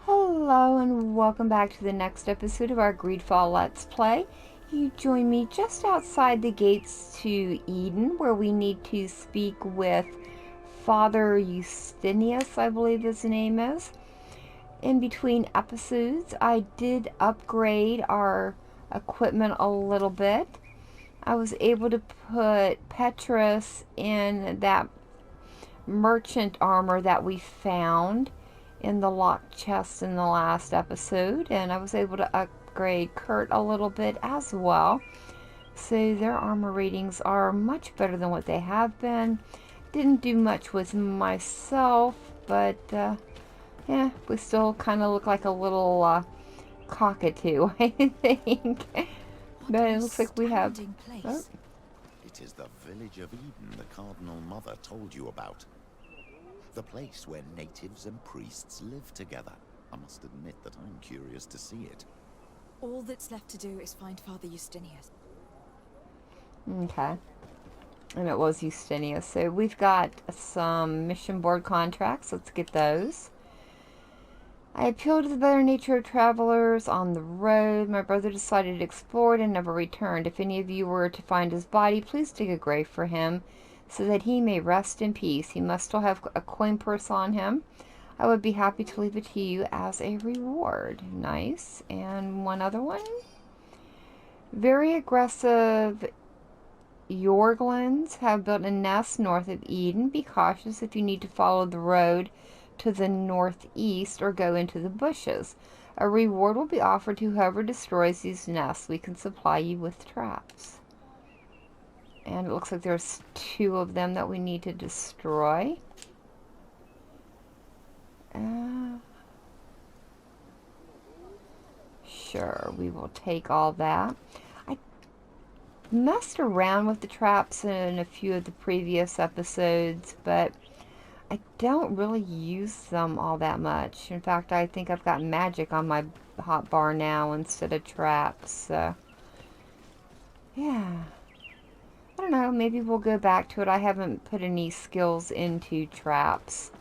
Hello and welcome back to the next episode of our GreedFall Let's Play. You join me just outside the gates to Eden, where we need to speak with Father Justinius, I believe his name is. In between episodes, I did upgrade our equipment a little bit. I was able to put Petrus in that merchant armor that we found in the locked chest in the last episode, and I was able to upgrade Kurt a little bit as well. So their armor ratings are much better than what they have been. Didn't do much with myself, but yeah, we still kind of look like a little cockatoo, I think. But it looks like we have... Oh. It is the village of Eden the Cardinal Mother told you about. The place where natives and priests live together. I must admit that I'm curious to see it. All that's left to do is find Father Justinius. Okay. And it was Justinius. So we've got some mission board contracts. Let's get those. I appealed to the better nature of travelers on the road. My brother decided to explore it and never returned. If any of you were to find his body, please dig a grave for him, so that he may rest in peace. He must still have a coin purse on him. I would be happy to leave it to you as a reward. Nice. And one other one. Very aggressive Yorglins have built a nest north of Eden. Be cautious if you need to follow the road to the northeast or go into the bushes. A reward will be offered to whoever destroys these nests. We can supply you with traps. And it looks like there's 2 of them that we need to destroy. Sure, we will take all that. I messed around with the traps in a few of the previous episodes, but I don't really use them all that much. In fact, I think I've got magic on my hotbar now instead of traps. So, yeah. I don't know, maybe we'll go back to it. I haven't put any skills into traps.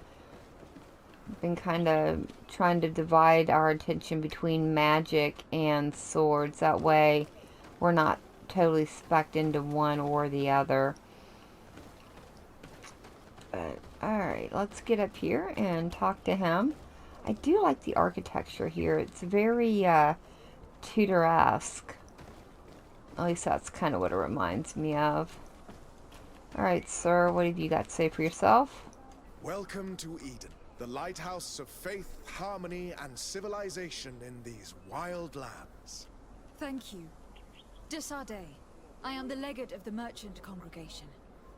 I've been kind of trying to divide our attention between magic and swords. That way we're not totally specced into one or the other. But, alright, let's get up here and talk to him. I do like the architecture here. It's very Tudor-esque. At least that's kind of what it reminds me of. Alright, sir, what have you got to say for yourself? Welcome to Eden, the lighthouse of faith, harmony, and civilization in these wild lands. Thank you. Desade. I am the legate of the merchant congregation.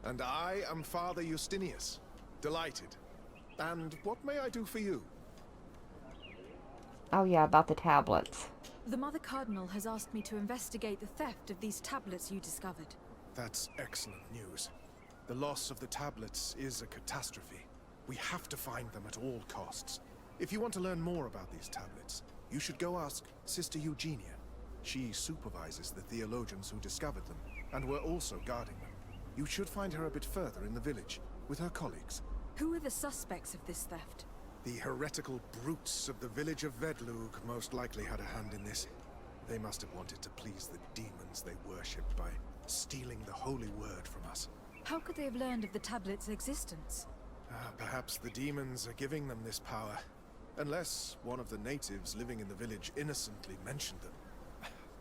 And I am Father Justinius. Delighted. And what may I do for you? Oh yeah, about the tablets. The Mother Cardinal has asked me to investigate the theft of these tablets you discovered. That's excellent news. The loss of the tablets is a catastrophe. We have to find them at all costs. If you want to learn more about these tablets, you should go ask Sister Eugenia. She supervises the theologians who discovered them, and were also guarding them. You should find her a bit further in the village, with her colleagues. Who are the suspects of this theft? The heretical brutes of the village of Vedlug most likely had a hand in this. They must have wanted to please the demons they worshipped by stealing the holy word from us. How could they have learned of the tablet's existence? Perhaps the demons are giving them this power. Unless one of the natives living in the village innocently mentioned them.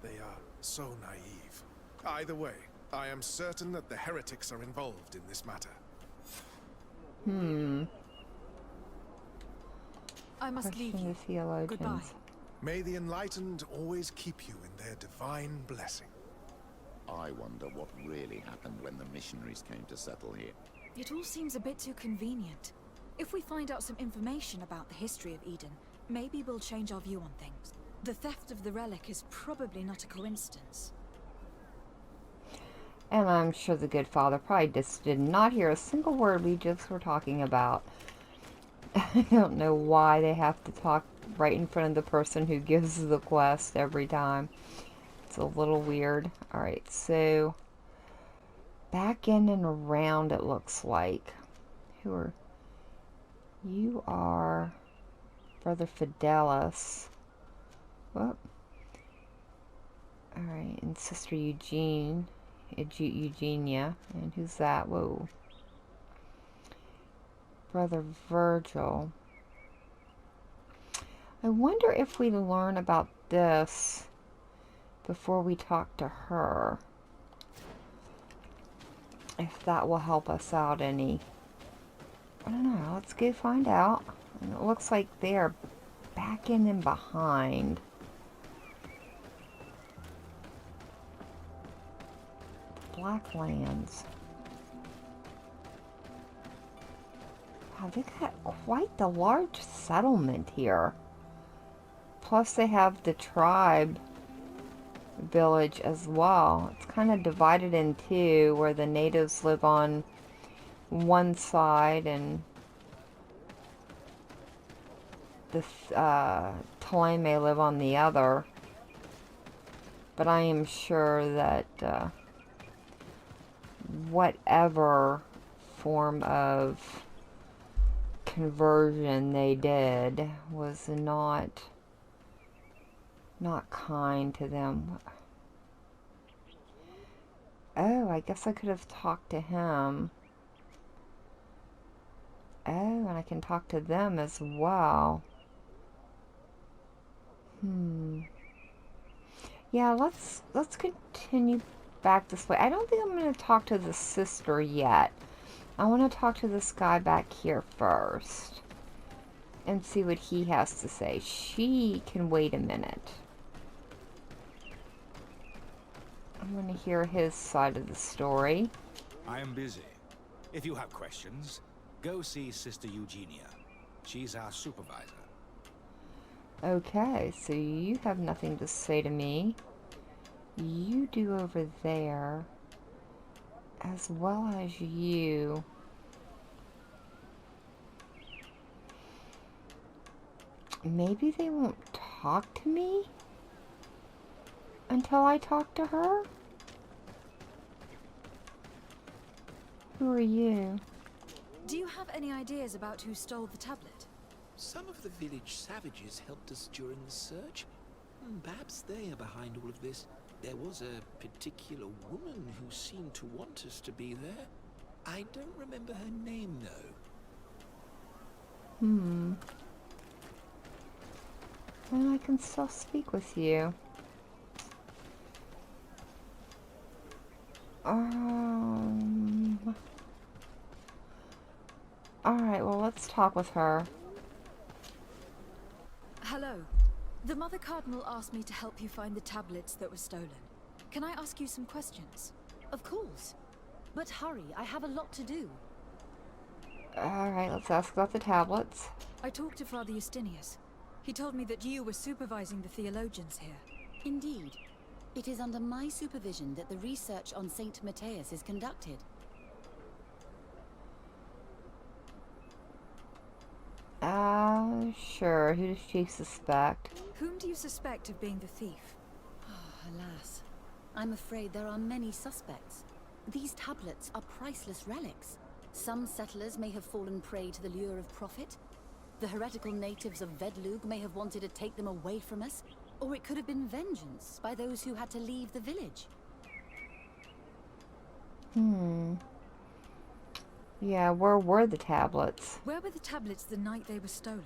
They are so naive. Either way, I am certain that the heretics are involved in this matter. I must leave you. Goodbye. May the enlightened always keep you in their divine blessing. I wonder what really happened when the missionaries came to settle here. It all seems a bit too convenient. If we find out some information about the history of Eden, maybe we'll change our view on things. The theft of the relic is probably not a coincidence. And I'm sure the good father probably just did not hear a single word we just were talking about. I don't know why they have to talk right in front of the person who gives the quest every time. It's a little weird. Alright, so back in and around it looks like. Who are you? Are Brother Fidelis. Whoop. Alright, and Sister Eugenia. And who's that? Whoa. Brother Virgil. I wonder if we learn about this before we talk to her. If that will help us out any. I don't know. Let's go find out. And it looks like they are back in and behind. Blacklands. Wow, they got quite the large settlement here. Plus they have the tribe village as well. It's kind of divided in two, where the natives live on one side and the Toleme live on the other. But I am sure that whatever form of conversion they did was not kind to them. Oh, I guess I could have talked to him. Oh, and I can talk to them as well. Yeah, let's continue back this way. I don't think I'm going to talk to the sister yet. I want to talk to this guy back here first and see what he has to say. She can wait a minute. I'm going to hear his side of the story. I am busy. If you have questions, go see Sister Eugenia. She's our supervisor. Okay, so you have nothing to say to me. You do over there, as well as you. Maybe they won't talk to me until I talk to her? Who are you? Do you have any ideas about who stole the tablet? Some of the village savages helped us during the search. Perhaps they are behind all of this. There was a particular woman who seemed to want us to be there. I don't remember her name, though. Well, I can still speak with you. Alright, well, let's talk with her. Hello. The Mother Cardinal asked me to help you find the tablets that were stolen. Can I ask you some questions? Of course. But hurry, I have a lot to do. Alright, let's ask about the tablets. I talked to Father Justinius. He told me that you were supervising the theologians here. Indeed. It is under my supervision that the research on Saint Matthias is conducted. Sure. Who does she suspect? Whom do you suspect of being the thief? Oh, alas. I'm afraid there are many suspects. These tablets are priceless relics. Some settlers may have fallen prey to the lure of profit. The heretical natives of Vedlug may have wanted to take them away from us. Or it could have been vengeance by those who had to leave the village. Yeah, where were the tablets? Where were the tablets the night they were stolen?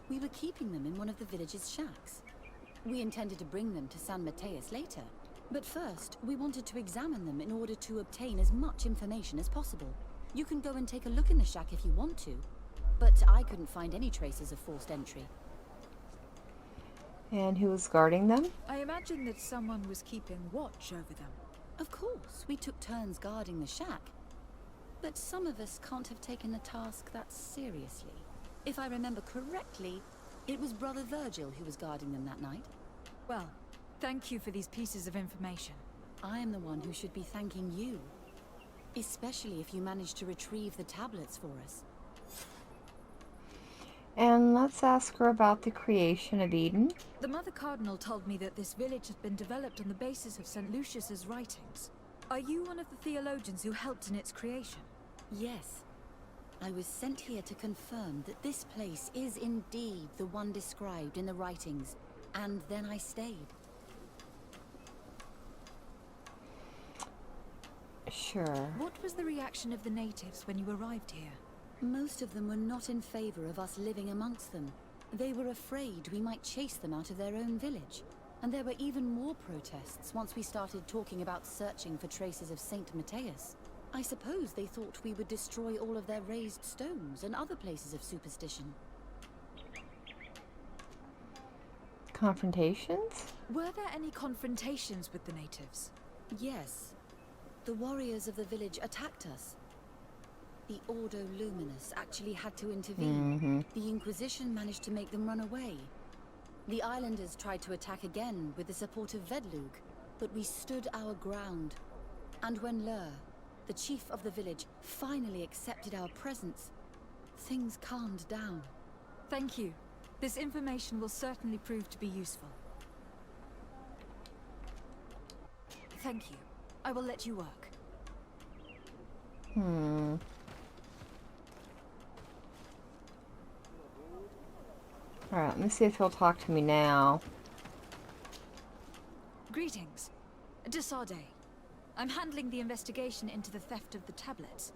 We were keeping them in one of the village's shacks. We intended to bring them to San Matthias later. But first, we wanted to examine them in order to obtain as much information as possible. You can go and take a look in the shack if you want to. But I couldn't find any traces of forced entry. And who was guarding them? I imagine that someone was keeping watch over them. Of course, we took turns guarding the shack. But some of us can't have taken the task that seriously. If I remember correctly, it was Brother Virgil who was guarding them that night. Well, thank you for these pieces of information. I am the one who should be thanking you. Especially if you managed to retrieve the tablets for us. And let's ask her about the creation of Eden. The Mother Cardinal told me that this village has been developed on the basis of St. Lucius's writings. Are you one of the theologians who helped in its creation? Yes. I was sent here to confirm that this place is indeed the one described in the writings, and then I stayed. Sure. What was the reaction of the natives when you arrived here? Most of them were not in favor of us living amongst them. They were afraid we might chase them out of their own village. And there were even more protests once we started talking about searching for traces of Saint Matthias. I suppose they thought we would destroy all of their raised stones and other places of superstition. Confrontations? Were there any confrontations with the natives? Yes. The warriors of the village attacked us. The Ordo Luminous actually had to intervene. The Inquisition managed to make them run away. The islanders tried to attack again with the support of Vedlug, but we stood our ground. And when Lur, the chief of the village, finally accepted our presence, things calmed down. Thank you. This information will certainly prove to be useful. Thank you. I will let you work. Alright, let me see if he'll talk to me now. Greetings. Desade. I'm handling the investigation into the theft of the tablets.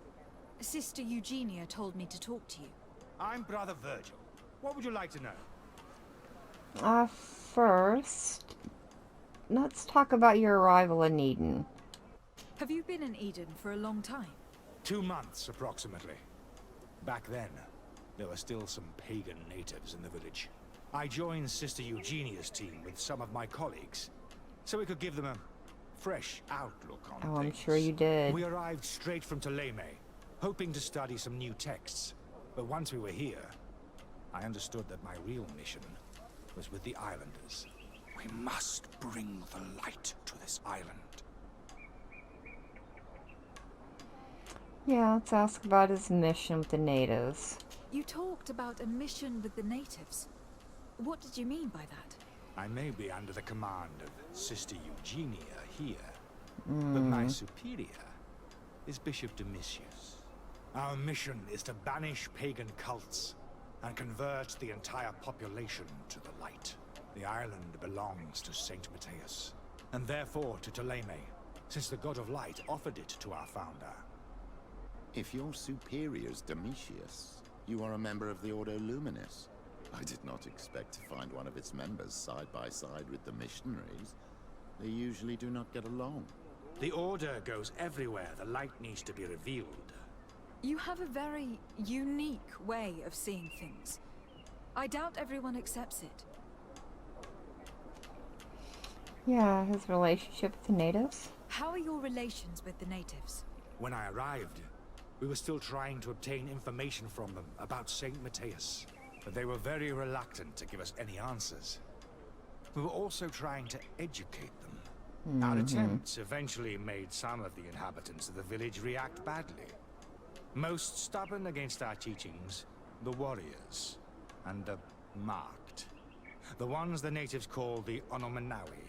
Sister Eugenia told me to talk to you. I'm Brother Virgil. What would you like to know? First, let's talk about your arrival in Eden. Have you been in Eden for a long time? 2 months, approximately. Back then, there were still some pagan natives in the village. I joined Sister Eugenia's team with some of my colleagues, so we could give them a fresh outlook on things. I'm sure you did. We arrived straight from Ptolemy, hoping to study some new texts. But once we were here, I understood that my real mission was with the islanders. We must bring the light to this island. Yeah, let's ask about his mission with the natives. You talked about a mission with the natives. What did you mean by that? I may be under the command of Sister Eugenia here, but my superior is Bishop Domitius. Our mission is to banish pagan cults and convert the entire population to the light. The island belongs to Saint Matthias, and therefore to Ptolemy, since the god of light offered it to our founder. If your superior's Domitius, you are a member of the Ordo Luminis. I did not expect to find one of its members side by side with the missionaries. They usually do not get along. The Order goes everywhere the light needs to be revealed. You have a very unique way of seeing things. I doubt everyone accepts it. Yeah, his relationship with the natives. How are your relations with the natives? When I arrived, we were still trying to obtain information from them about Saint Matthias, but they were very reluctant to give us any answers. We were also trying to educate them. Our attempts eventually made some of the inhabitants of the village react badly. Most stubborn against our teachings, the warriors, and the marked. The ones the natives call the Onomanawi.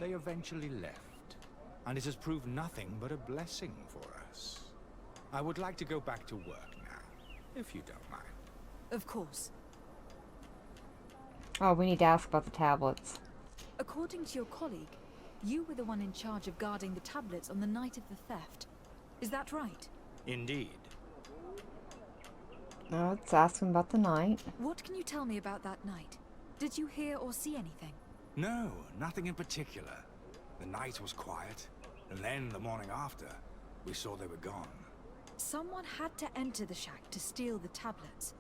They eventually left, and it has proved nothing but a blessing for us. I would like to go back to work now, if you don't mind. Of course. Oh, we need to ask about the tablets. According to your colleague, you were the one in charge of guarding the tablets on the night of the theft. Is that right? Indeed. Now let's ask him about the night. What can you tell me about that night? Did you hear or see anything? No, nothing in particular. The night was quiet, and then the morning after, we saw they were gone. Someone had to enter the shack to steal the tablets.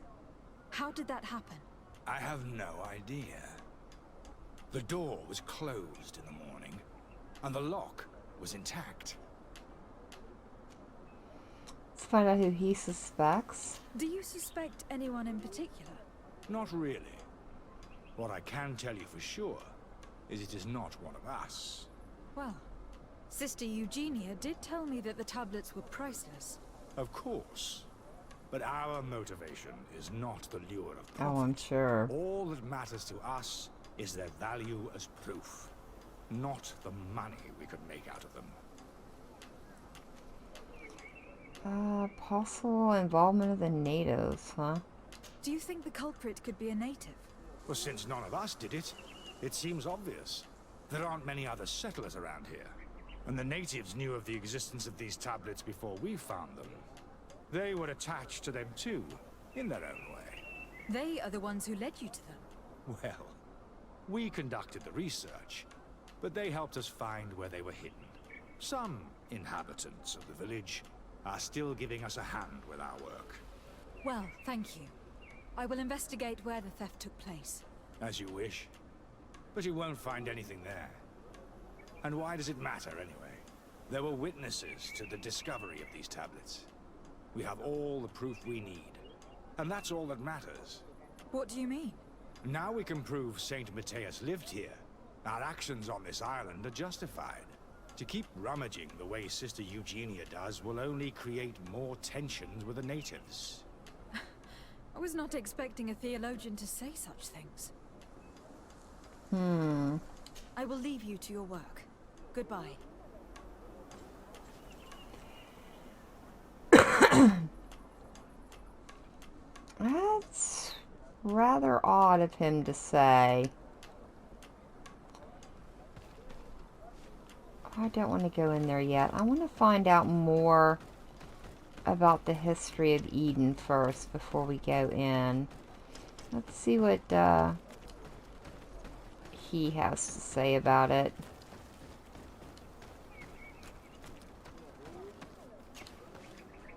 How did that happen? I have no idea. The door was closed in the morning, and the lock was intact. Let's find out who he suspects. Do you suspect anyone in particular? Not really. What I can tell you for sure is it is not one of us. Well, Sister Eugenia did tell me that the tablets were priceless. Of course. But our motivation is not the lure of profit. Oh, I'm sure. All that matters to us is their value as proof, not the money we could make out of them. Possible involvement of the natives, huh? Do you think the culprit could be a native? Well, since none of us did it, it seems obvious. There aren't many other settlers around here, and the natives knew of the existence of these tablets before we found them. They were attached to them too, in their own way. They are the ones who led you to them. Well, we conducted the research, but they helped us find where they were hidden. Some inhabitants of the village are still giving us a hand with our work. Well, thank you. I will investigate where the theft took place. As you wish. But you won't find anything there. And why does it matter, anyway? There were witnesses to the discovery of these tablets. We have all the proof we need. And that's all that matters. What do you mean? Now we can prove Saint Matthias lived here. Our actions on this island are justified. To keep rummaging the way Sister Eugenia does will only create more tensions with the natives. I was not expecting a theologian to say such things. I will leave you to your work. Goodbye. That's rather odd of him to say. I don't want to go in there yet. I want to find out more about the history of Eden first before we go in. Let's see what he has to say about it.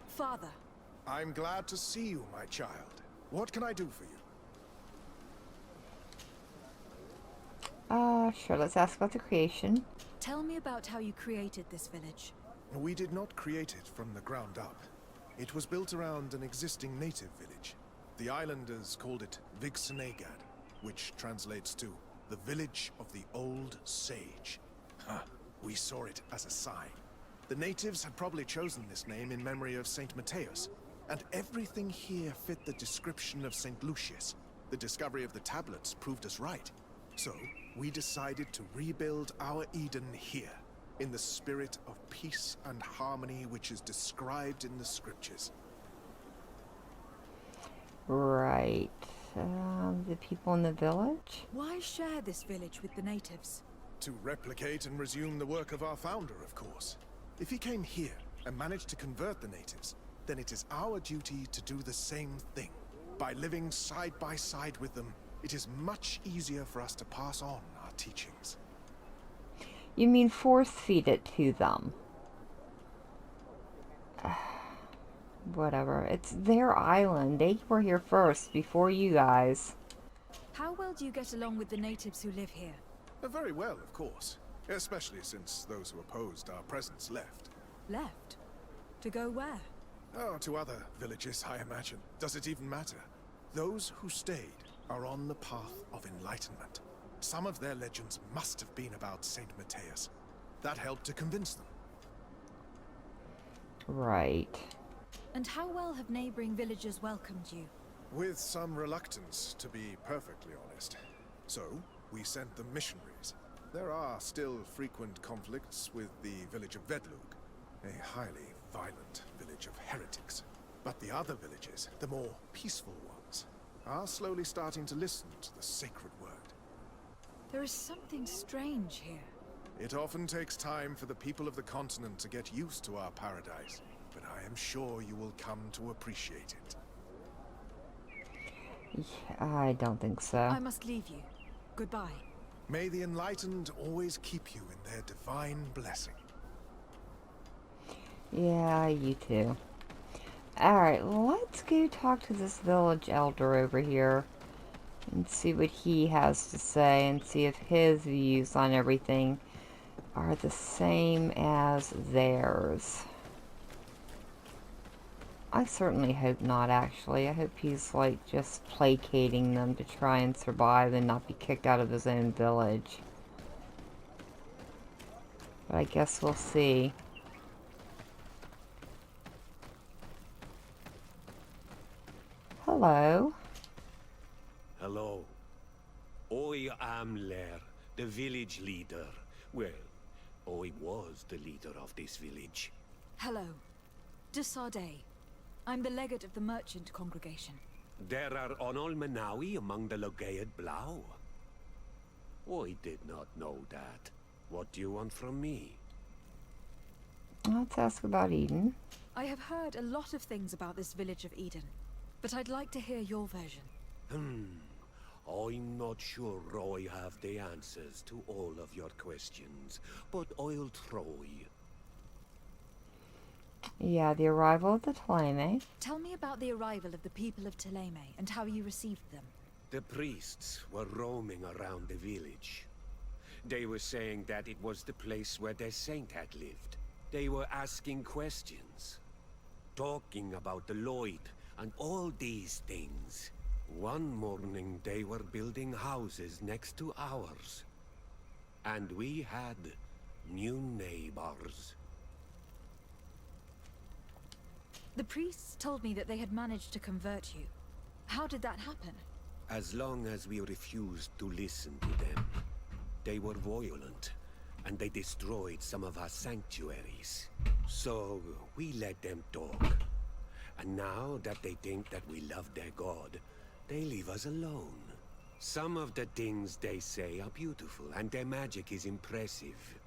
Father. I'm glad to see you, my child. What can I do for you? Sure, let's ask about the creation. Tell me about how you created this village. We did not create it from the ground up. It was built around an existing native village. The islanders called it Vigsenegad, which translates to the village of the old sage. We saw it as a sign. The natives had probably chosen this name in memory of Saint Matthias, and everything here fit the description of Saint Lucius. The discovery of the tablets proved us right. So, we decided to rebuild our Eden here, in the spirit of peace and harmony which is described in the scriptures. Right. The people in the village? Why share this village with the natives? To replicate and resume the work of our founder, of course. If he came here and managed to convert the natives, then it is our duty to do the same thing. By living side by side with them, it is much easier for us to pass on our teachings. You mean force feed it to them? Whatever. It's their island. They were here first, before you guys. How well do you get along with the natives who live here? Very well, of course. Especially since those who opposed our presence left. Left? To go where? Oh, to other villages, I imagine. Does it even matter? Those who stayed are on the path of enlightenment. Some of their legends must have been about Saint Matthias. That helped to convince them. Right. And how well have neighboring villages welcomed you? With some reluctance, to be perfectly honest. So, we sent them missionaries. There are still frequent conflicts with the village of Vedlug, a highly violent village of heretics. But the other villages, the more peaceful ones, are slowly starting to listen to the sacred word. There is something strange here. It often takes time for the people of the continent to get used to our paradise, but I am sure you will come to appreciate it. I don't think so. I must leave you. Goodbye. May the enlightened always keep you in their divine blessing. Yeah, you too. Alright, let's go talk to this village elder over here and see what he has to say and see if his views on everything are the same as theirs. I certainly hope not, actually. I hope he's, like, just placating them to try and survive and not be kicked out of his own village. But I guess we'll see. hello. Hello. I am Lair, the village leader. Well, I was the leader of this village. Hello. De Sardet. I'm the legate of the merchant congregation. There are Onol Menawi among the Logead Blau. I did not know that. What do you want from me? Let's ask about Eden. I have heard a lot of things about this village of Eden, but I'd like to hear your version. I'm not sure I have the answers to all of your questions, but I'll try. Yeah, the arrival of the Ptolemy. Tell me about the arrival of the people of Ptolemy and how you received them. The priests were roaming around the village. They were saying that it was the place where their saint had lived. They were asking questions, talking about the Lloyd and all these things. One morning they were building houses next to ours. And we had new neighbors. The priests told me that they had managed to convert you. How did that happen? As long as we refused to listen to them. They were violent, and they destroyed some of our sanctuaries. So we let them talk. And now that they think that we love their god, they leave us alone. Some of the things they say are beautiful, and their magic is impressive.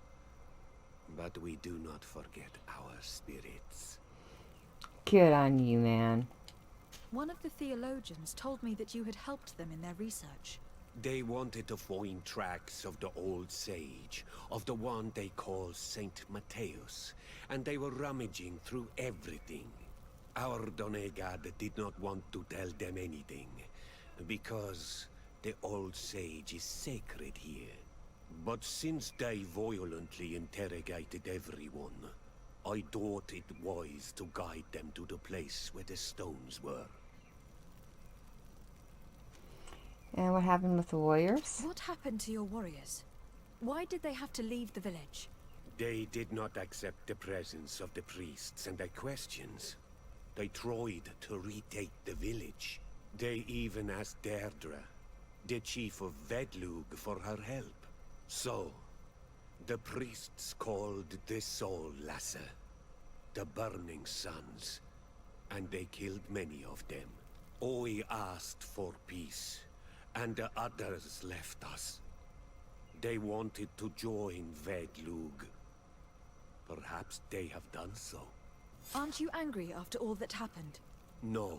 But we do not forget our spirits. Good on you, man. One of the theologians told me that you had helped them in their research. They wanted to find tracks of the old sage, of the one they call Saint Matthäus, and they were rummaging through everything. Our Donegad did not want to tell them anything, because the old sage is sacred here. But since they violently interrogated everyone, I thought it wise to guide them to the place where the stones were. And what happened with the warriors? What happened to your warriors? Why did they have to leave the village? They did not accept the presence of the priests and their questions. They tried to retake the village. They even asked Deirdre, the chief of Vedlug, for her help. So, the priests called the Soul Lasser, the Burning Suns, and they killed many of them. I asked for peace, and the others left us. They wanted to join Vedlug. Perhaps they have done so. Aren't you angry after all that happened? No.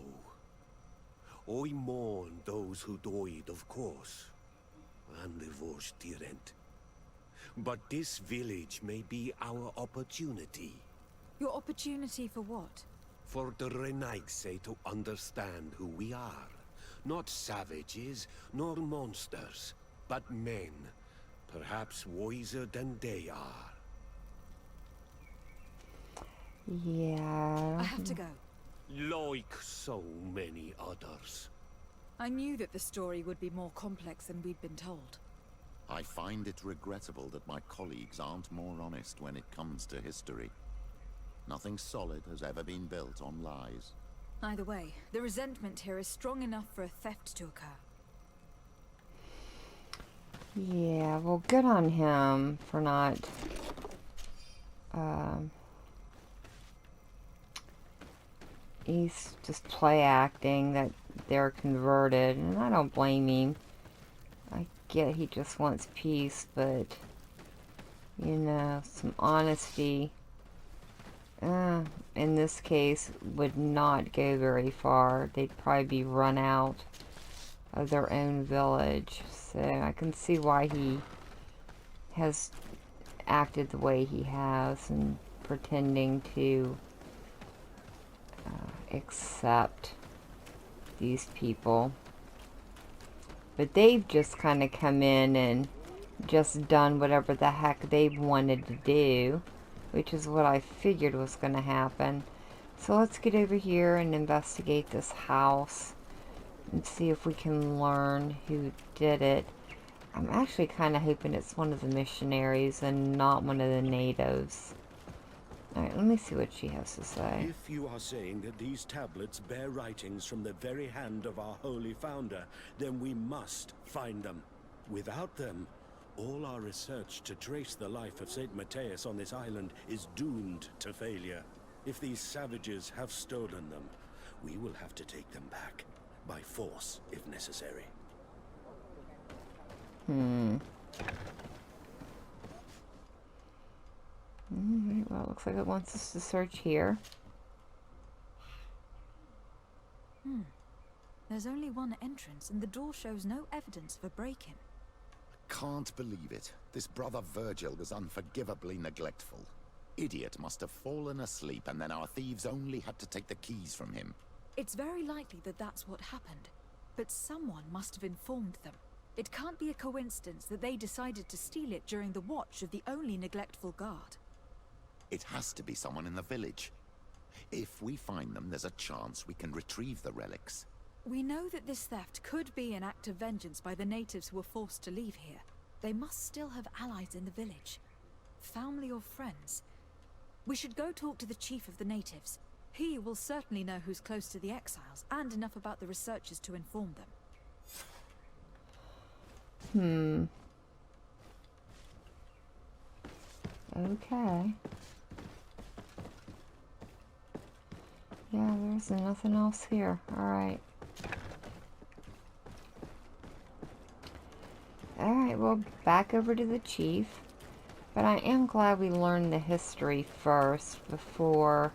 I mourn those who died, of course, and the Vorstyrent. But this village may be our opportunity. Your opportunity for what? For the Renaigse to understand who we are. Not savages, nor monsters, but men, perhaps wiser than they are. Yeah. I have to go. Like so many others. I knew that the story would be more complex than we'd been told. I find it regrettable that my colleagues aren't more honest when it comes to history. Nothing solid has ever been built on lies. Either way, the resentment here is strong enough for a theft to occur. Yeah, well, good on him for not... he's just play acting that they're converted, and I don't blame him. I get he just wants peace, but, you know, some honesty, in this case, would not go very far. They'd probably be run out of their own village. So I can see why he has acted the way he has and pretending to accept these people. But they've just kind of come in and just done whatever the heck they wanted to do, which is what I figured was going to happen. So let's get over here and investigate this house and see if we can learn who did it. I'm actually kind of hoping it's one of the missionaries and not one of the natives. Alright, let me see what she has to say. If you are saying that these tablets bear writings from the very hand of our holy founder, then we must find them. Without them, all our research to trace the life of Saint Matthias on this island is doomed to failure. If these savages have stolen them, we will have to take them back, by force if necessary. Alright, well, it looks like it wants us to search here. There's only one entrance, and the door shows no evidence of a break-in. Can't believe it. This brother Virgil was unforgivably neglectful. Idiot must have fallen asleep, and then our thieves only had to take the keys from him. It's very likely that that's what happened, but someone must have informed them. It can't be a coincidence that they decided to steal it during the watch of the only neglectful guard. It has to be someone in the village. If we find them, there's a chance we can retrieve the relics. We know that this theft could be an act of vengeance by the natives who were forced to leave here. They must still have allies in the village. Family or friends. We should go talk to the chief of the natives. He will certainly know who's close to the exiles, and enough about the researchers to inform them. Okay. Yeah, there's nothing else here. Alright. Alright, well, back over to the chief. But I am glad we learned the history first before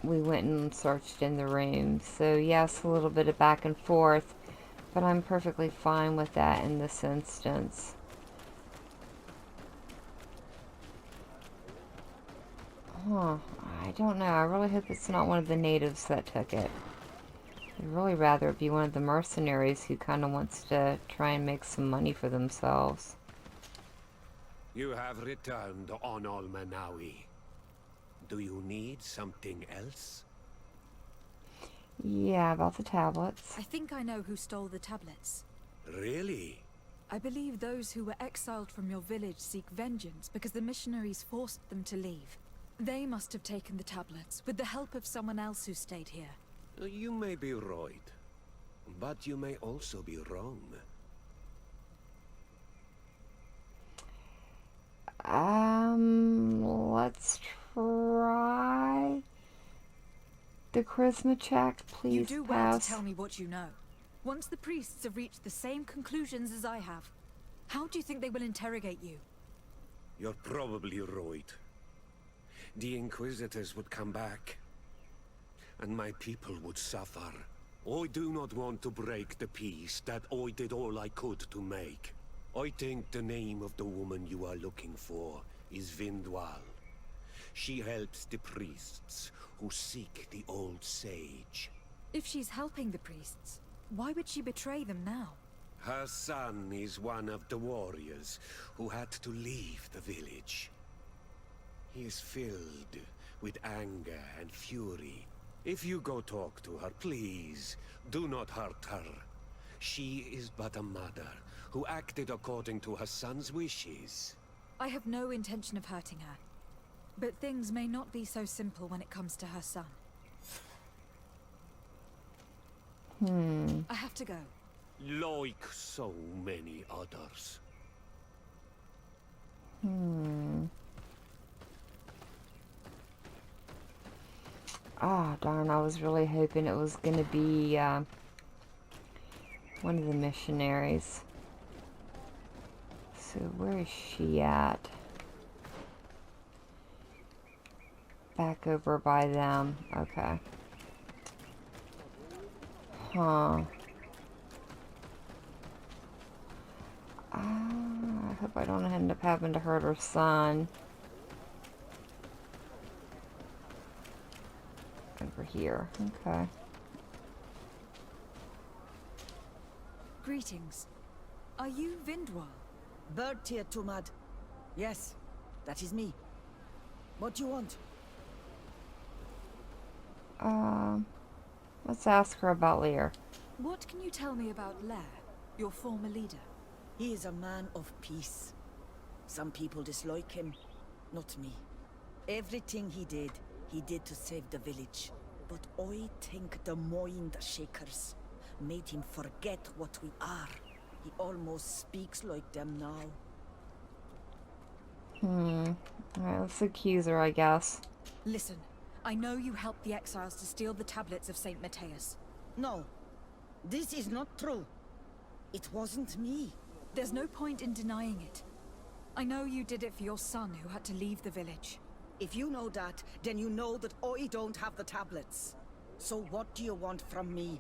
we went and searched in the room. So yes, a little bit of back and forth, but I'm perfectly fine with that in this instance. Huh, I don't know. I really hope it's not one of the natives that took it. I'd really rather it be one of the mercenaries who kind of wants to try and make some money for themselves. You have returned on Almanawi. Do you need something else? Yeah, about the tablets. I think I know who stole the tablets. Really? I believe those who were exiled from your village seek vengeance because the missionaries forced them to leave. They must have taken the tablets with the help of someone else who stayed here. You may be right, but you may also be wrong. Let's try the charisma check, please. You do well pass. to tell me what you know. Once the priests have reached the same conclusions as I have, how do you think they will interrogate you? You're probably right. The Inquisitors would come back, and my people would suffer. I do not want to break the peace that I did all I could to make. I think the name of the woman you are looking for is Vindwal. She helps the priests who seek the old sage. If she's helping the priests, why would she betray them now? Her son is one of the warriors who had to leave the village. He is filled with anger and fury. If you go talk to her, please, do not hurt her. She is but a mother who acted according to her son's wishes. I have no intention of hurting her. But things may not be so simple when it comes to her son. I have to go. Like so many others. Ah, darn, I was really hoping it was going to be one of the missionaries. So where is she at? Back over by them. Okay. Huh. I hope I don't end up having to hurt her son. Over here. Okay. Greetings. Are you Vindwal? Bertia Tumad. Yes, that is me. What do you want? Let's ask her about Lear. What can you tell me about Lair, your former leader? He is a man of peace. Some people dislike him, not me. Everything he did to save the village. But I think the mind shakers made him forget what we are. He almost speaks like them now. Alright, let's accuse her, I guess. Listen, I know you helped the exiles to steal the tablets of Saint Matthias. No, this is not true. It wasn't me. There's no point in denying it. I know you did it for your son who had to leave the village. If you know that, then you know that I don't have the tablets. So what do you want from me?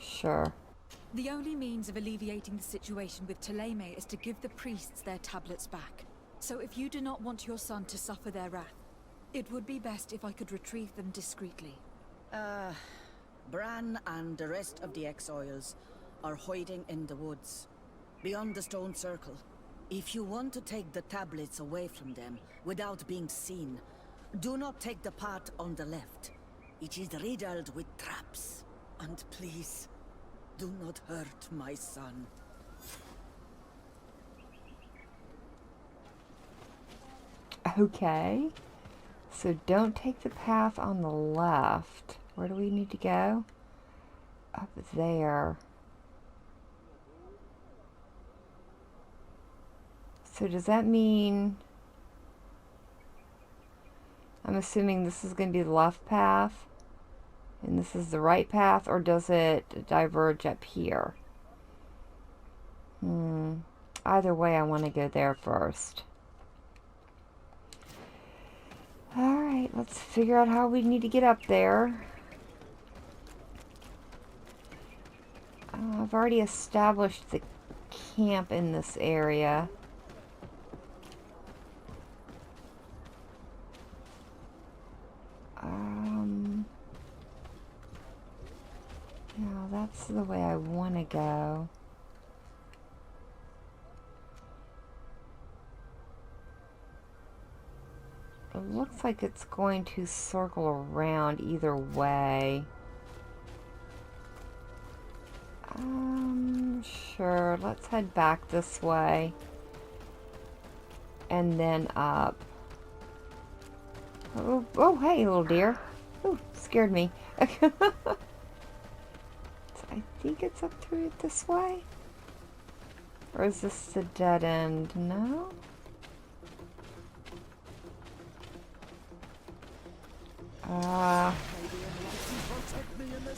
Sure. The only means of alleviating the situation with Ptolemy is to give the priests their tablets back. So if you do not want your son to suffer their wrath, it would be best if I could retrieve them discreetly. Bran and the rest of the exiles are hiding in the woods, beyond the stone circle. If you want to take the tablets away from them without being seen, do not take the path on the left. It is riddled with traps. And please, do not hurt my son. Okay. So don't take the path on the left. Where do we need to go? Up there. So does that mean... I'm assuming this is going to be the left path? And this is the right path, or does it diverge up here? Either way, I want to go there first. Alright, let's figure out how we need to get up there. I've already established the camp in this area. No, that's the way I want to go. It looks like it's going to circle around either way. Sure, let's head back this way. And then up. Oh, hey, little deer. Oh, scared me. I think it's up through it this way. Or is this the dead end? No?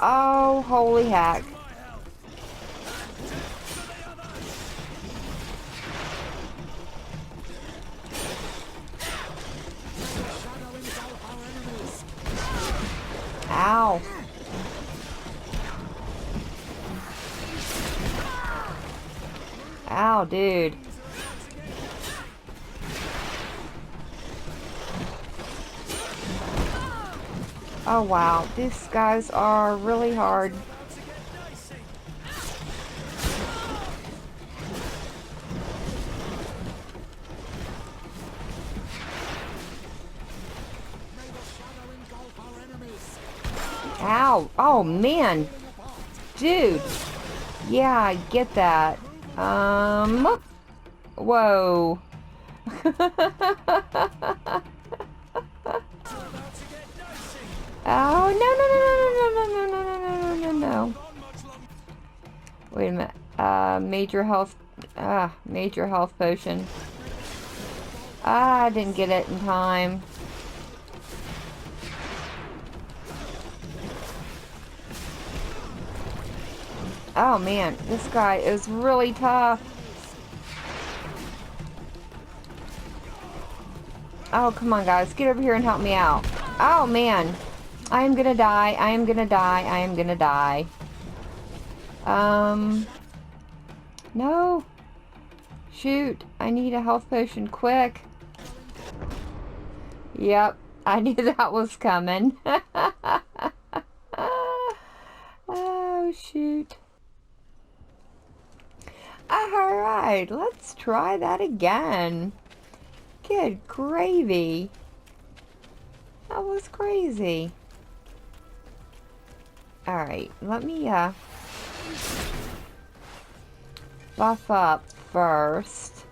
Oh, holy heck. Ow. Ow, dude. Oh, wow. These guys are really hard. Ow. Oh, man. Dude. Yeah, I get that. Whoa. Oh, no. Wait a minute. Major health potion. I didn't get it in time. Oh man, this guy is really tough. Oh, come on guys, get over here and help me out. Oh man, I am gonna die, I am gonna die, I am gonna die. No. Shoot, I need a health potion quick. Yep, I knew that was coming. Oh shoot. Alright, let's try that again. Good gravy. That was crazy. Alright, let me buff up first.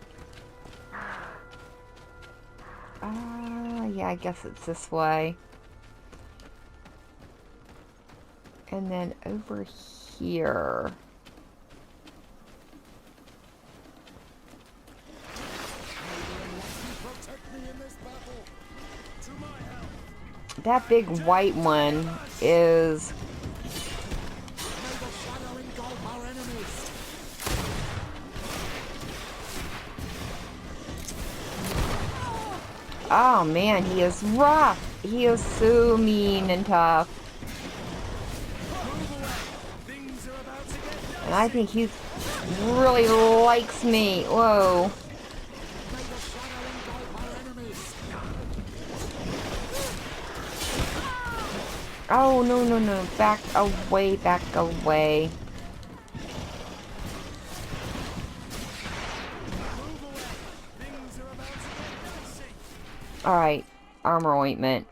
Yeah, I guess it's this way. And then over here. That big white one is... Oh man, he is rough. He is so mean and tough. And I think he really likes me. Whoa. Oh, no, no, no. Back away, back away. Alright, armor ointment.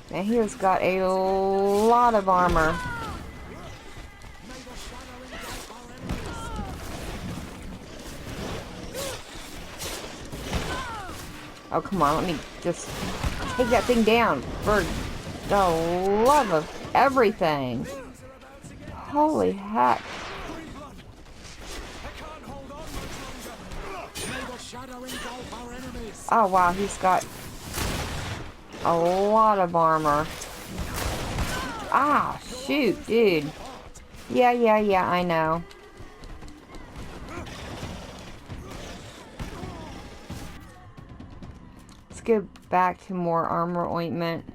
And he's got a lot of armor. Oh, come on, let me just take that thing down for the love of everything. Holy heck. Oh, wow, he's got a lot of armor. Ah, shoot, dude. Yeah, I know. Let's go back to more armor ointment.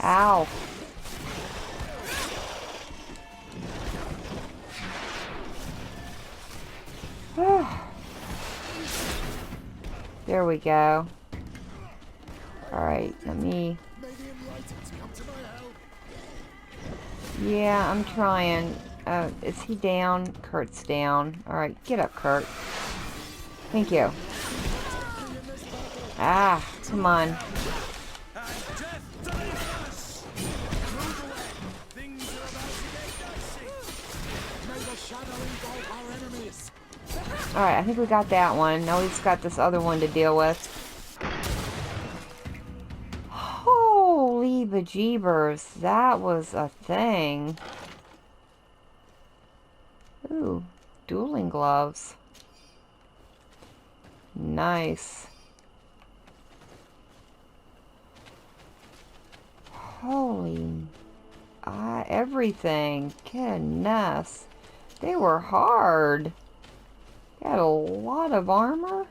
Ow. There we go. Alright, let me... Yeah, I'm trying. Is he down? Kurt's down. Alright, get up, Kurt. Thank you. Ah, come on. Alright, I think we got that one. Now we've got this other one to deal with. Holy bejeebers. That was a thing. Ooh, dueling gloves. Nice. Holy... everything. Goodness. They were hard. They had a lot of armor.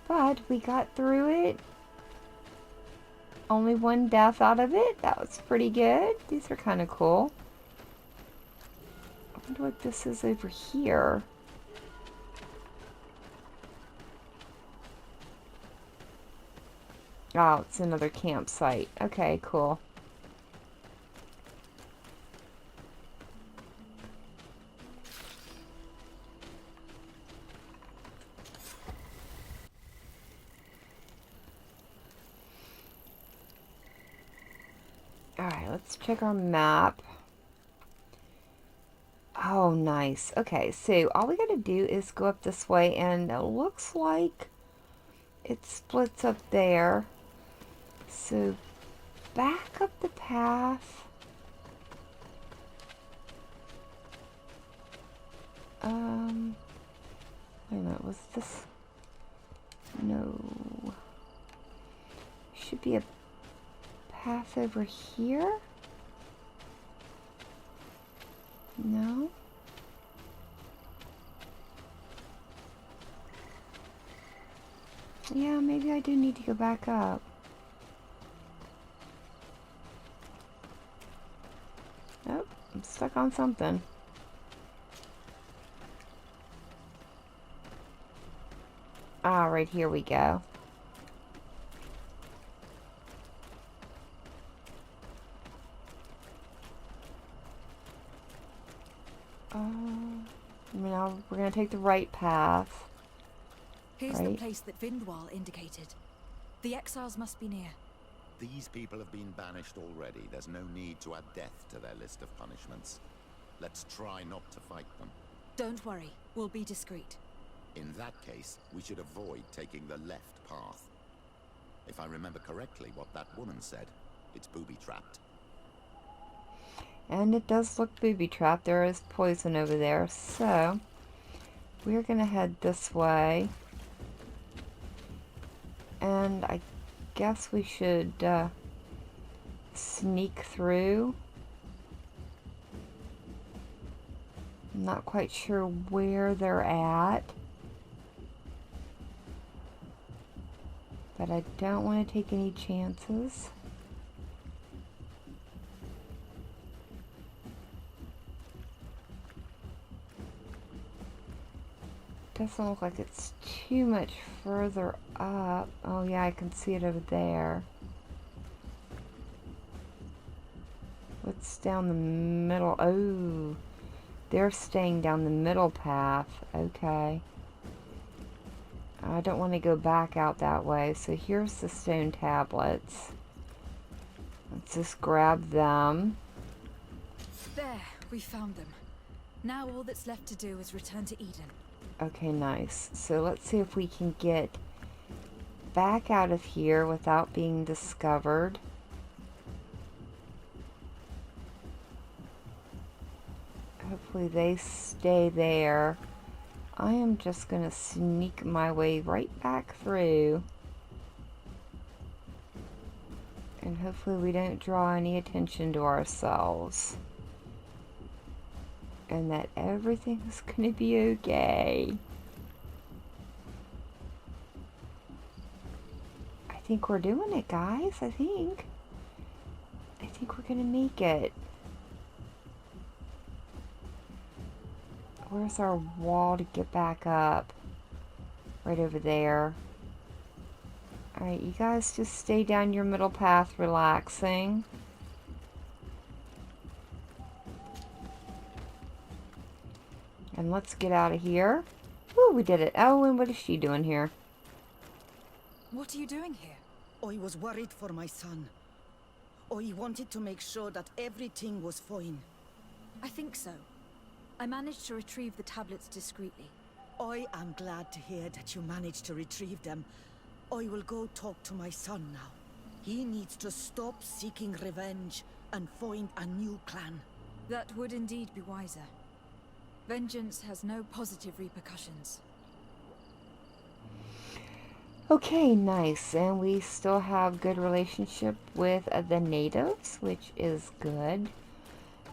But we got through it. Only one death out of it. That was pretty good. These are kind of cool. I wonder what this is over here. Oh, it's another campsite. Okay, cool. Alright, let's check our map. Oh, nice. Okay, so all we gotta do is go up this way, and it looks like it splits up there. So, back up the path. Wait a minute, was this? No. Should be a path over here? No? Yeah, maybe I do need to go back up. Nope, I'm stuck on something. Ah, right here we go. Now we're gonna take the right path. Here's the Right. place that Vindwal indicated. The exiles must be near. These people have been banished already. There's no need to add death to their list of punishments. Let's try not to fight them. Don't worry, we'll be discreet. In that case, we should avoid taking the left path. If I remember correctly what that woman said, it's booby-trapped. And it does look booby-trapped. There is poison over there. So, we're going to head this way. And I guess we should sneak through. I'm not quite sure where they're at. But I don't want to take any chances. Doesn't look like it's too much further up. Oh yeah, I can see it over there. What's down the middle? Oh, they're staying down the middle path. Okay. I don't want to go back out that way. So here's the stone tablets. Let's just grab them. There, we found them. Now all that's left to do is return to Eden. Okay, nice. So let's see if we can get back out of here without being discovered. Hopefully they stay there. I am just going to sneak my way right back through. And hopefully we don't draw any attention to ourselves. And that everything is going to be okay. I think we're doing it, guys. I think we're going to make it. Where's our wall to get back up? Right over there. Alright, you guys just stay down your middle path relaxing. And let's get out of here. Woo, we did it. Oh, and what is she doing here? What are you doing here? I was worried for my son. I wanted to make sure that everything was fine. I think so. I managed to retrieve the tablets discreetly. I am glad to hear that you managed to retrieve them. I will go talk to my son now. He needs to stop seeking revenge and find a new clan. That would indeed be wiser. Vengeance has no positive repercussions. Okay, nice. And we still have good relationship with the natives, which is good.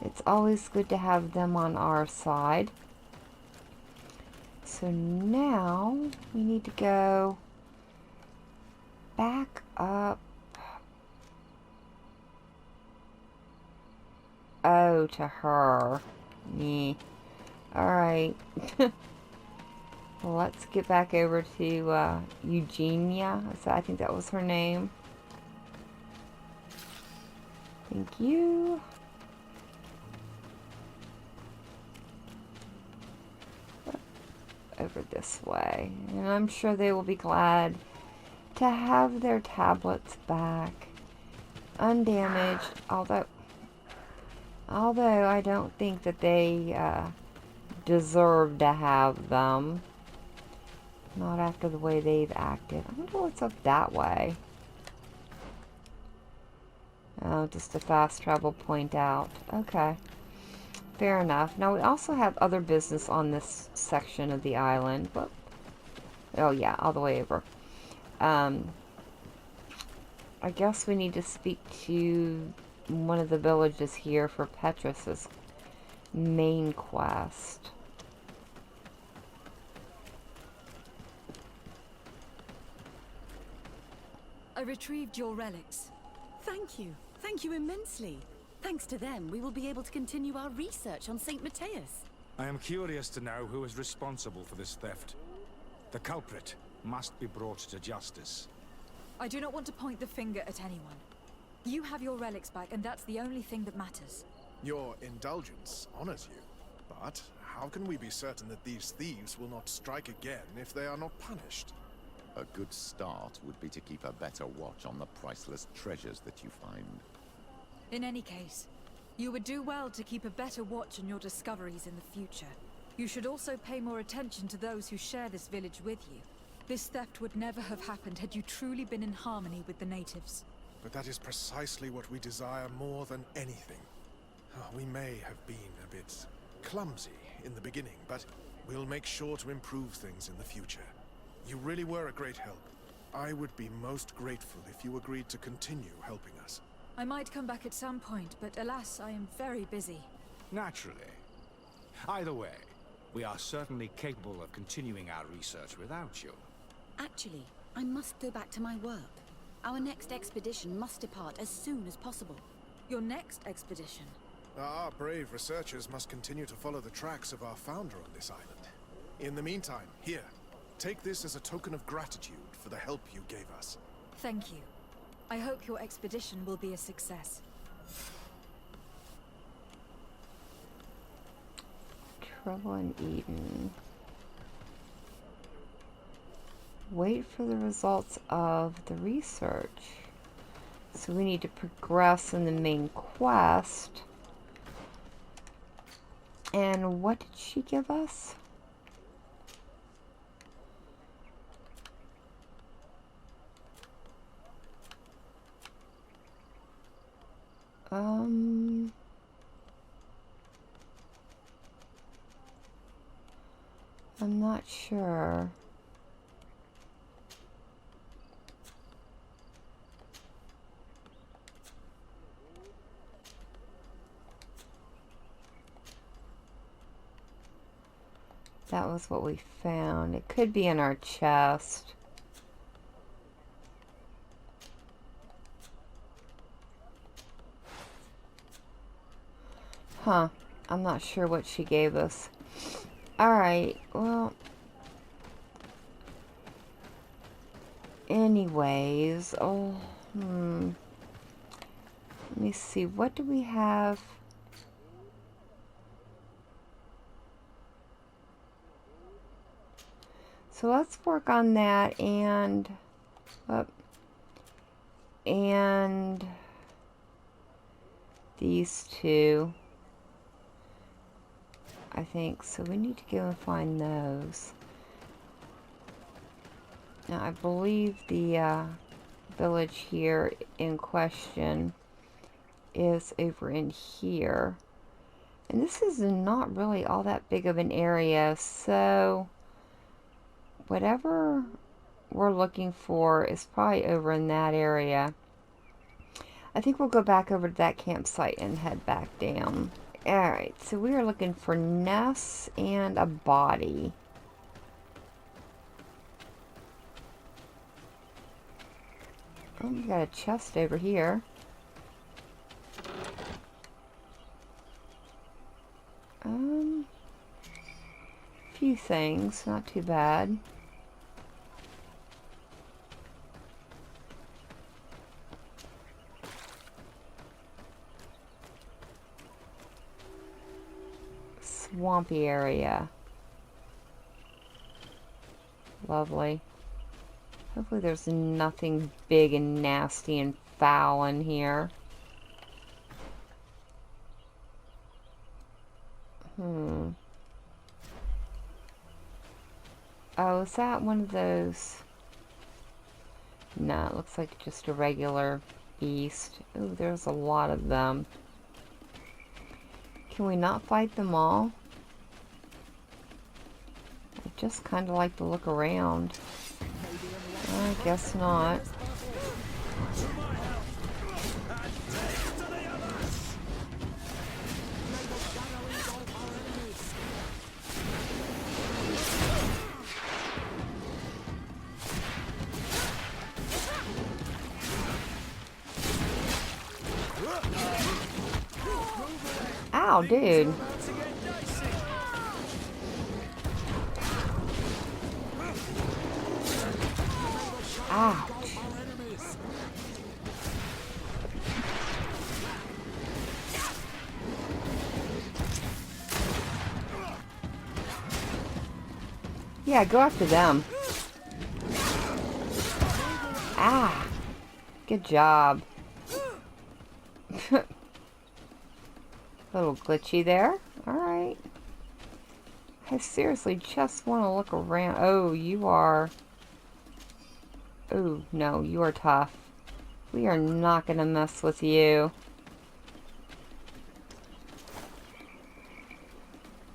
It's always good to have them on our side. So now we need to go back up. Oh, to her. Me. Alright. Let's get back over to Eugenia. So I think that was her name. Thank you. Over this way. And I'm sure they will be glad to have their tablets back. Undamaged. Although I don't think that they deserve to have them. Not after the way they've acted. I wonder what's up that way. Oh, just a fast travel point out. Okay. Fair enough. Now we also have other business on this section of the island. Whoop. Oh yeah, all the way over. I guess we need to speak to one of the villages here for Petrus's main quest. I retrieved your relics. Thank you. Thank you immensely. Thanks to them, we will be able to continue our research on St. Matthias. I am curious to know who is responsible for this theft. The culprit must be brought to justice. I do not want to point the finger at anyone. You have your relics back, and that's the only thing that matters. Your indulgence honors you, but how can we be certain that these thieves will not strike again if they are not punished? A good start would be to keep a better watch on the priceless treasures that you find. In any case, you would do well to keep a better watch on your discoveries in the future. You should also pay more attention to those who share this village with you. This theft would never have happened had you truly been in harmony with the natives. But that is precisely what we desire more than anything. We may have been a bit clumsy in the beginning, but we'll make sure to improve things in the future. You really were a great help. I would be most grateful if you agreed to continue helping us. I might come back at some point, but alas, I am very busy. Naturally. Either way, we are certainly capable of continuing our research without you. Actually, I must go back to my work. Our next expedition must depart as soon as possible. Your next expedition? Our brave researchers must continue to follow the tracks of our founder on this island. In the meantime, here, take this as a token of gratitude for the help you gave us. Thank you. I hope your expedition will be a success. Trouble in Eden. Wait for the results of the research. So we need to progress in the main quest. And what did she give us? I'm not sure. That was what we found. It could be in our chest. Huh. I'm not sure what she gave us. Alright, well. Anyways, let me see. What do we have? So let's work on that and these two. I think so. We need to go and find those. Now I believe the village here in question is over in here, and this is not really all that big of an area, so whatever we're looking for is probably over in that area. I think we'll go back over to that campsite and head back down. Alright, so we are looking for nests and a body. Oh, we got a chest over here. Few things, not too bad. Swampy area. Lovely. Hopefully there's nothing big and nasty and foul in here. Oh, is that one of those? No, it looks like just a regular beast. Oh, there's a lot of them. Can we not fight them all? I just kind of like to look around. I guess not. Ow, dude. Ouch. Yeah, go after them. Ah! Good job. Little glitchy there. Alright. I seriously just want to look around. Oh, you are... Oh, no, you are tough. We are not going to mess with you.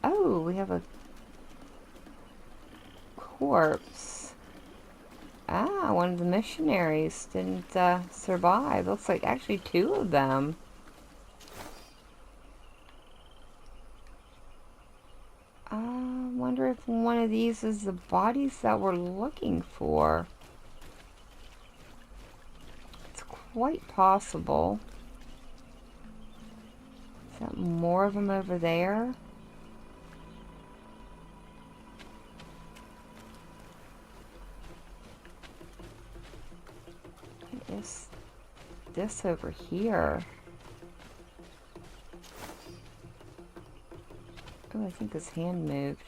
Oh, we have a corpse. Ah, one of the missionaries didn't survive. Looks like actually two of them. I wonder if one of these is the bodies that we're looking for. It's quite possible. Is that more of them over there? What is this over here? Oh, I think his hand moved.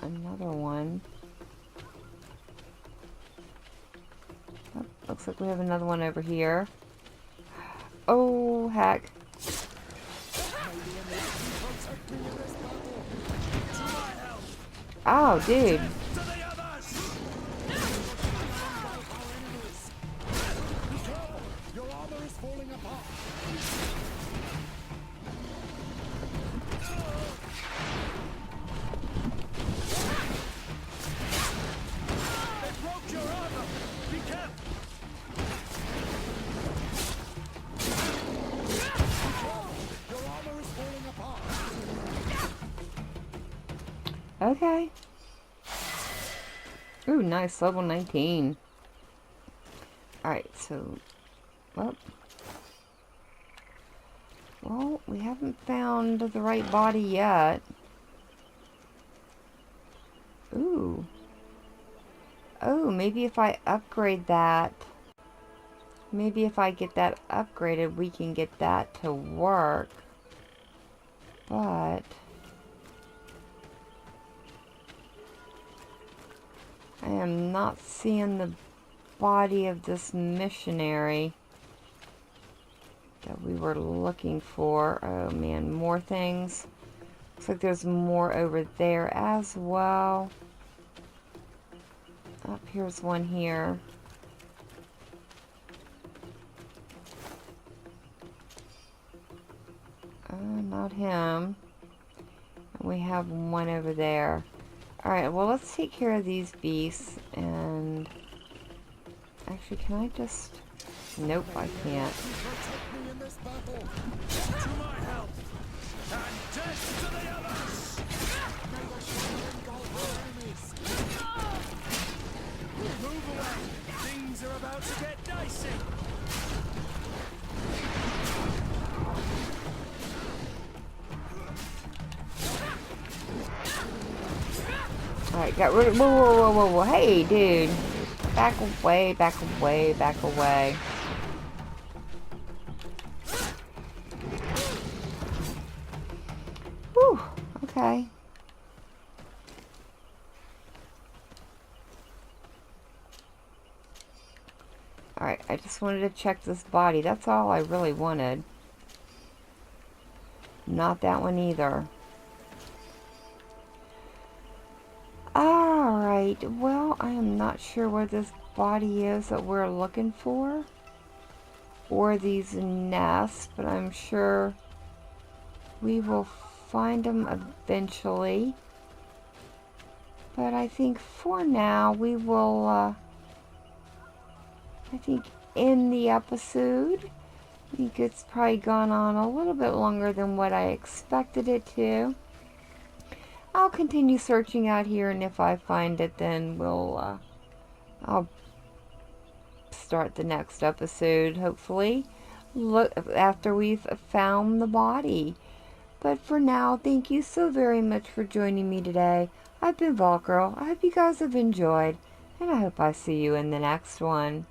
Another one. Oh, looks like we have another one over here. Oh, heck. Oh, dude. Okay. Ooh, nice. Level 19. Alright, so... Well, we haven't found the right body yet. Ooh. Oh, maybe if I upgrade that... Maybe if I get that upgraded, we can get that to work. But... I am not seeing the body of this missionary that we were looking for. Oh man, more things. Looks like there's more over there as well. Up here's one here. Not him. And we have one over there. Alright, well, let's take care of these beasts, and... Actually, can I just... Nope, I can't. Move away! Things are about to get dicey! Alright, got rid of... Whoa, whoa, whoa, whoa, whoa. Hey, dude. Back away, back away, back away. Whew, okay. Alright, I just wanted to check this body. That's all I really wanted. Not that one either. Alright, well, I am not sure where this body is that we're looking for. Or these nests, but I'm sure we will find them eventually. But I think for now we will, I think, end the episode. I think it's probably gone on a little bit longer than what I expected it to. I'll continue searching out here, and if I find it, then we'll, I'll start the next episode, hopefully, after we've found the body. But for now, thank you so very much for joining me today. I've been Valgirl. I hope you guys have enjoyed, and I hope I see you in the next one.